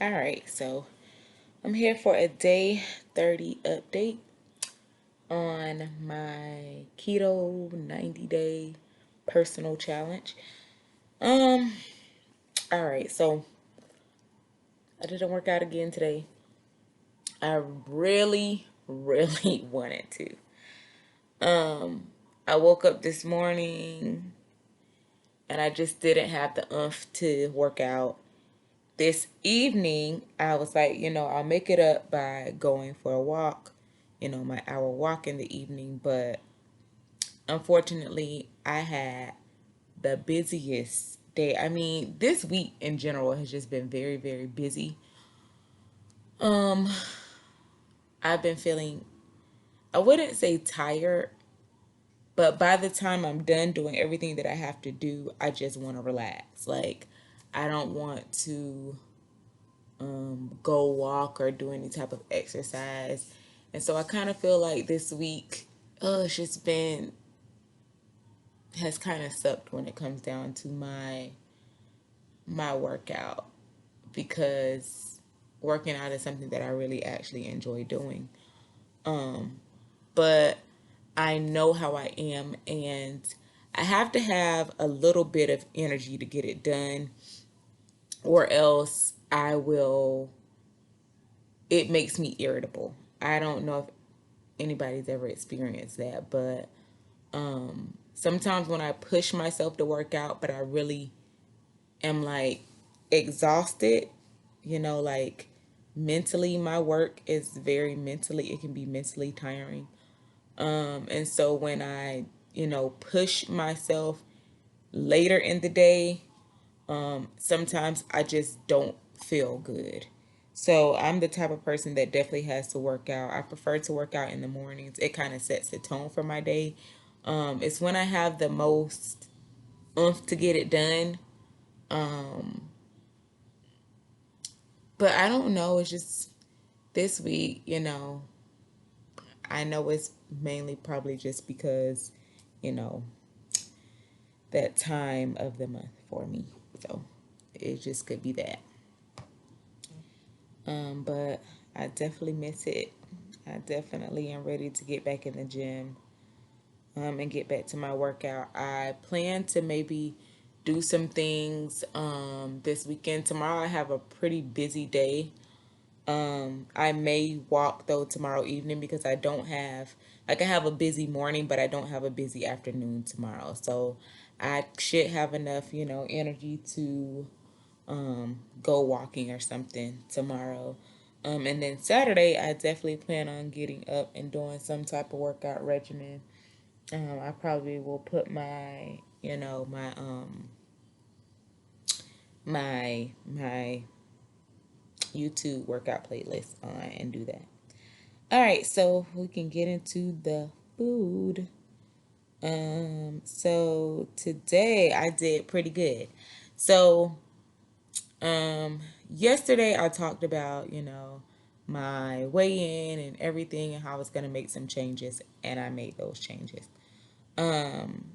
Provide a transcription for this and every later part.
All right, so I'm here for a day 30 update on my keto 90-day personal challenge. Um, all right, so I didn't work out again today. I really wanted to. I woke up this morning and I just didn't have the oomph to work out. This evening, I was like, I'll make it up by going for a walk, my hour walk in the evening. But unfortunately, I had the busiest day. I mean, this week in general has just been very busy. Um, I've been feeling, I wouldn't say tired, but by the time I'm done doing everything that I have to do, I just want to relax. Like, I don't want to go walk or do any type of exercise. And so I kind of feel like this week, it's just been, has kind of sucked when it comes down to my workout, because working out is something that I really actually enjoy doing. But I know how I am, and I have to have a little bit of energy to get it done, or else it makes me irritable. I don't know if anybody's ever experienced that, but sometimes when I push myself to work out, but I really am like exhausted, like mentally, my work is very mentally, it can be mentally tiring. And so when I, push myself later in the day, sometimes I just don't feel good. So I'm the type of person that definitely has to work out. I prefer to work out in the mornings. It kind of sets the tone for my day. It's when I have the most oomph to get it done. But I don't know. It's just this week, I know it's mainly probably just because, you know, that time of the month for me. So it just could be that. But I definitely miss it. I definitely am ready to get back in the gym, and get back to my workout. I plan to maybe do some things this weekend. Tomorrow I have a pretty busy day. I may walk though tomorrow evening because I don't have, like, I have a busy morning, but I don't have a busy afternoon tomorrow. So I should have enough, energy to go walking or something tomorrow. And then Saturday, I definitely plan on getting up and doing some type of workout regimen. I probably will put my YouTube workout playlist on and do that. All right, so we can get into the food. So today I did pretty good. So, yesterday I talked about, my weigh in and everything and how I was going to make some changes, and I made those changes. Um,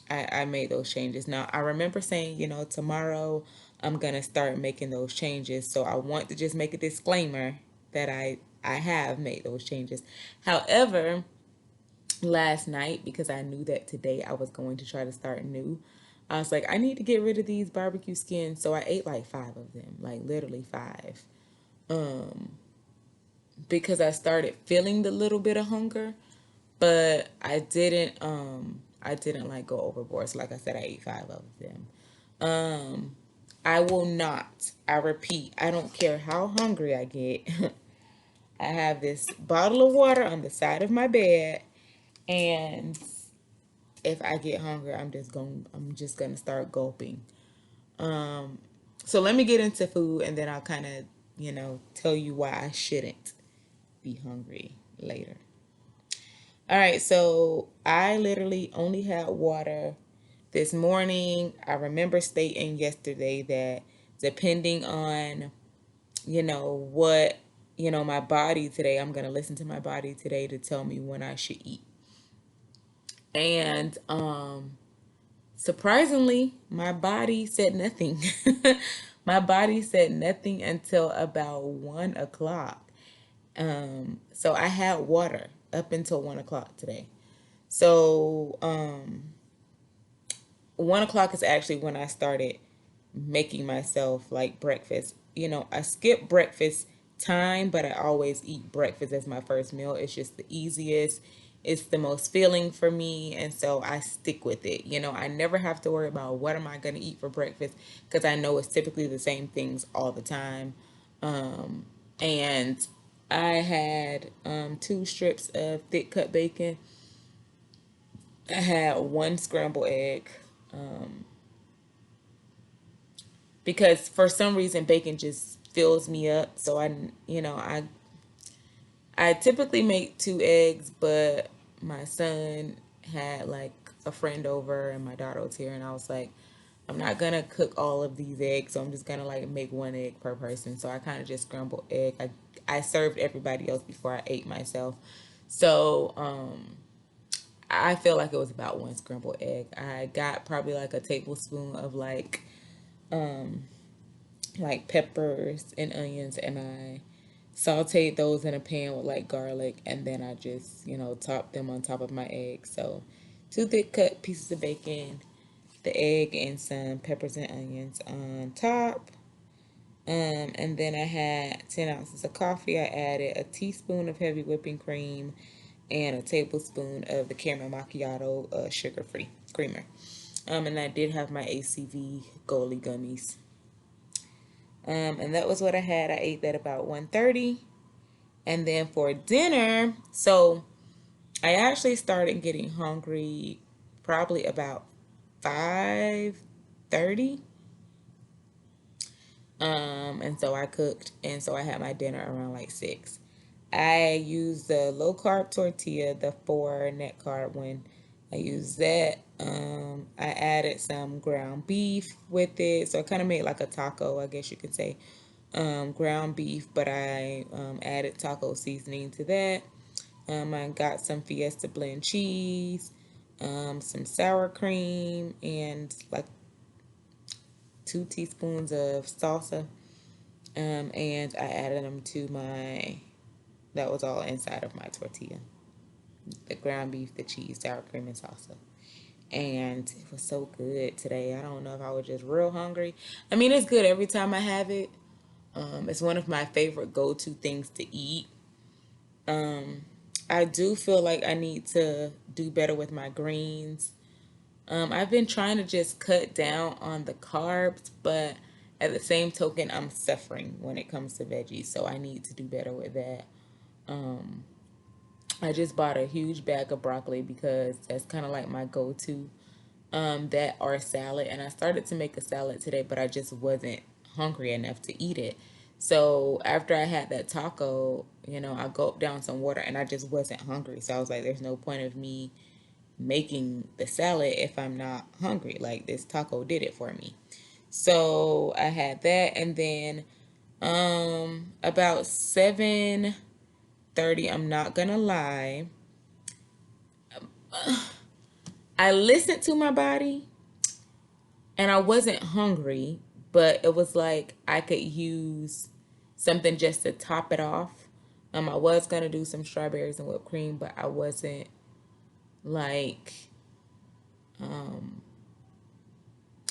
I made those changes. Now, I remember saying, tomorrow I'm going to start making those changes. So I want to just make a disclaimer that I have made those changes. However, last night, because I knew that today I was going to try to start new, I was like, I need to get rid of these barbecue skins. So I ate like five of them, like literally five, because I started feeling the little bit of hunger, but I didn't like go overboard. So like I said, I ate five of them. I will not, I repeat, I don't care how hungry I get. I have this bottle of water on the side of my bed, and if I get hungry, I'm just gonna start gulping. So let me get into food, and then I'll kind of, tell you why I shouldn't be hungry later. All right, so I literally only had water this morning. I remember stating yesterday that depending on, what, my body today, I'm going to listen to my body today to tell me when I should eat. And Surprisingly, my body said nothing. My body said nothing until about 1 o'clock. So I had water up until 1 o'clock today. So 1 o'clock is actually when I started making myself like breakfast. I skip breakfast time, but I always eat breakfast as my first meal. It's just the easiest. It's the most filling for me, and so I stick with it. I never have to worry about what am I going to eat for breakfast because I know it's typically the same things all the time. And I had 2 strips of thick cut bacon. I had 1 scrambled egg because for some reason bacon just fills me up. So I typically make 2 eggs, but my son had like a friend over and my daughter was here, and I was like, I'm not gonna cook all of these eggs, so I'm just gonna like make 1 egg per person. So I kind of just scrambled egg. I served everybody else before I ate myself. So I feel like it was about 1 scrambled egg. I got probably like a tablespoon of like peppers and onions, and I sauteed those in a pan with like garlic, and then I just topped them on top of my eggs. So 2 thick cut pieces of bacon, the egg, and some peppers and onions on top. And then I had 10 ounces of coffee. I added a teaspoon of heavy whipping cream and a tablespoon of the caramel macchiato sugar-free creamer. And I did have my ACV Goli gummies. And that was what I had. I ate that about 1:30. And then for dinner, so I actually started getting hungry probably about 5:30. And so I cooked, and so I had my dinner around like 6. I used the low carb tortilla, the 4 net carb one. I used that. I added some ground beef with it, so I kind of made like a taco, I guess you could say. Ground beef, but I added taco seasoning to that. I got some Fiesta blend cheese, some sour cream, and like 2 teaspoons of salsa. And I added them to that was all inside of my tortilla. The ground beef, the cheese, sour cream, and salsa. And it was so good today. I don't know if I was just real hungry. I mean, it's good every time I have it. It's one of my favorite go-to things to eat. I do feel like I need to do better with my greens. I've been trying to just cut down on the carbs, but at the same token, I'm suffering when it comes to veggies, so I need to do better with that. I just bought a huge bag of broccoli because that's kind of like my go-to. That or salad, and I started to make a salad today, but I just wasn't hungry enough to eat it. So after I had that taco, I gulped down some water, and I just wasn't hungry. So I was like, there's no point of me making the salad if I'm not hungry. Like, this taco did it for me. So I had that, and then about 7:30, I'm not gonna lie, I listened to my body and I wasn't hungry, but it was like I could use something just to top it off. I was gonna do some strawberries and whipped cream, but I wasn't like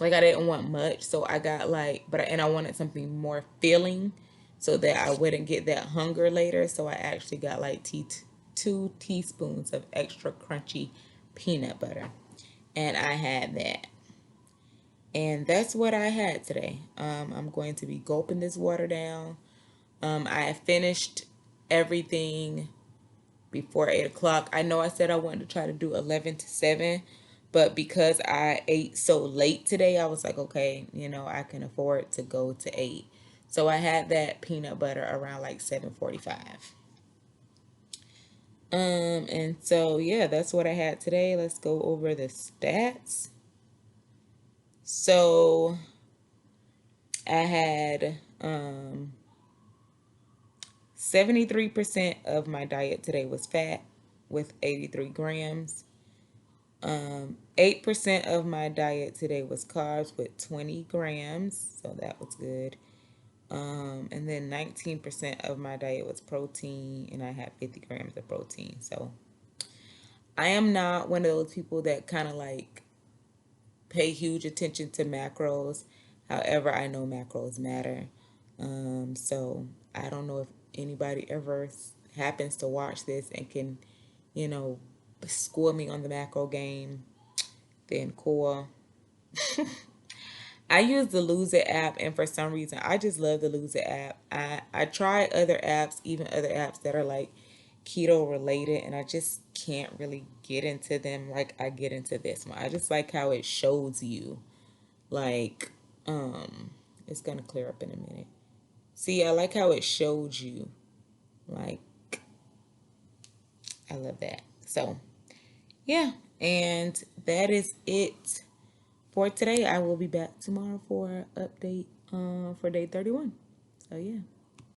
I didn't want much, so I got and I wanted something more filling so that I wouldn't get that hunger later. So I actually got like 2 teaspoons of extra crunchy peanut butter, and I had that. And that's what I had today. I'm going to be gulping this water down. I finished everything before 8 o'clock. I know I said I wanted to try to do 11 to 7, but because I ate so late today, I was like, okay, I can afford to go to 8. So I had that peanut butter around like 7:45. And so yeah, that's what I had today. Let's go over the stats. So I had 73% of my diet today was fat with 83 grams. 8% of my diet today was carbs with 20 grams, so that was good. And then 19% of my diet was protein, and I had 50 grams of protein. So I am not one of those people that kind of like pay huge attention to macros. However, I know macros matter. So I don't know if anybody ever happens to watch this and can, you know, score me on the macro game. Then cool. I use the Lose It app, and for some reason, I just love the Lose It app. I try other apps, even other apps that are like keto related, and I just can't really get into them like I get into this one. I just like how it shows you, like, it's gonna clear up in a minute. See, I like how it showed you, like, I love that. So, yeah, and that is it for today. I will be back tomorrow for an update for day 31. So, yeah.